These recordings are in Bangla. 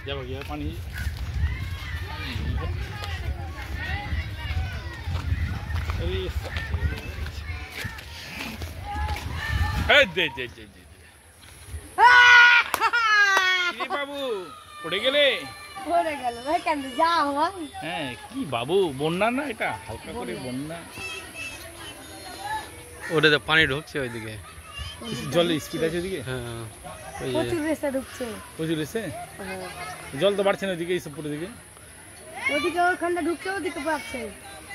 যাবো গিয়ে পানি বাবু পড়ে গেলে হ্যাঁ কি বাবু বন্যা না এটা হালকা করে বন্যা ওটাতে পানি ঢুকছে ওইদিকে জলের স্পিড আছে ওইদিকে হ্যাঁ প্রচুর এসে জল তো বাড়ছে না ওইদিকে ইসবপুরের দিকে ওদিকে ওখানটা ঢুকছে ওদিকে বাড়ছে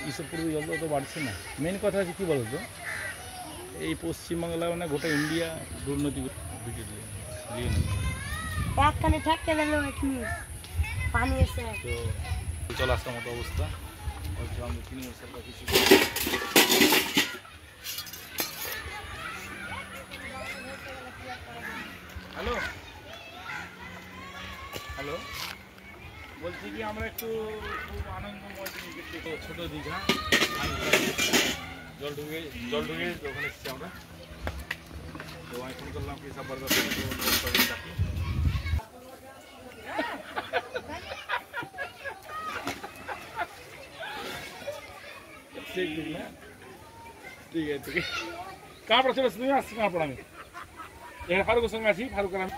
ইসবপুরের জল তো বাড়ছে না মেন কথা হচ্ছে কি বলতো এই পশ্চিমবাংলা মানে গোটা ইন্ডিয়া দুর্নীতি একখানে ঠেকতে গেল এখানে পানি এসে তো চলে আসার মতো অবস্থা আমাদের তৃণমূল সরকার কিছু হ্যালো হ্যালো বলছি কি আমরা একটু খুব আনন্দময় জিনিস দেখতে ছোটো দীঘা জল ঢুকে ওখানে এসেছি আমরা তো আমি ফোন করলাম কি সব ठीक है ठीक है ठीक है कहाँ पर चलो सुनिए आज कहाँ पर हमें यहाँ फारूक संग आছি फारूक नाम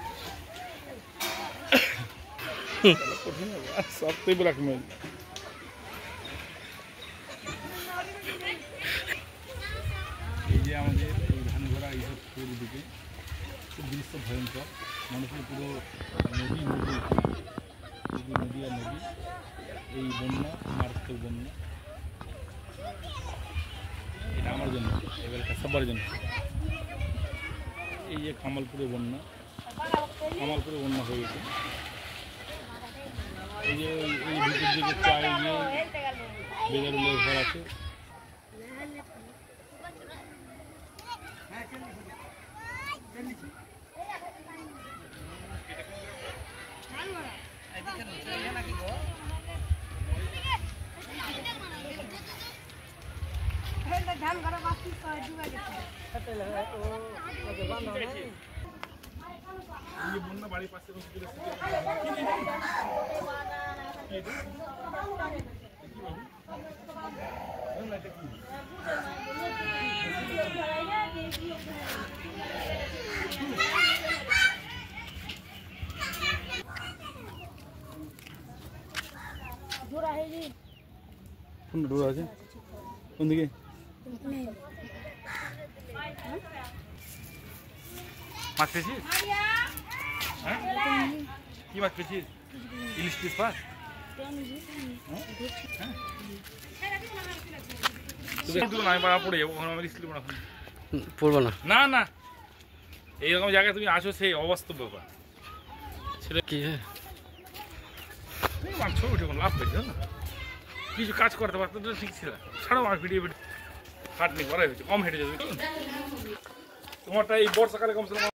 सब तो ब्लैक में এই যে আমাদের এই ধানঘোড়া এইসব পুরো দিকে খুব দৃশ্য ভয়ঙ্কর মানুষের পুরো নদী নদী নদী আর নদী এই বন্যা মারাত্মক বন্যা এটা আমার জন্য এবারটা সবার জন্য এই যে কামালপুরে বন্যা হয়ে গেছে এই যে এই ভিতর দিকে চায় গিয়ে বেজারুলের ঘর আছে ধান ঘরে বাকি ডুবে গেছে ये बन्ना बाड़ी पास से জোড়া है जी কোন ডোর আছে কোন দিকে মাছ পেয়েছিস হ্যাঁ কি মাছ পেয়েছিস ইলিশ পিস পাস পড়ে যাবো আমার স্কুল পড়বো না না না এইরকম জায়গায় তুমি আসো সেই অবাস্তব ব্যাপার ছেলে কি আমার ছবি উঠে লাভ পেয়েছে না কিছু কাজ করতে পারতো ঠিক ছিল ছাড়াও আমার ভিডিও খাটনি করা হয়েছে কম হেঁটে যাবে তোমারটা এই বর্ষাকালে কমসে কম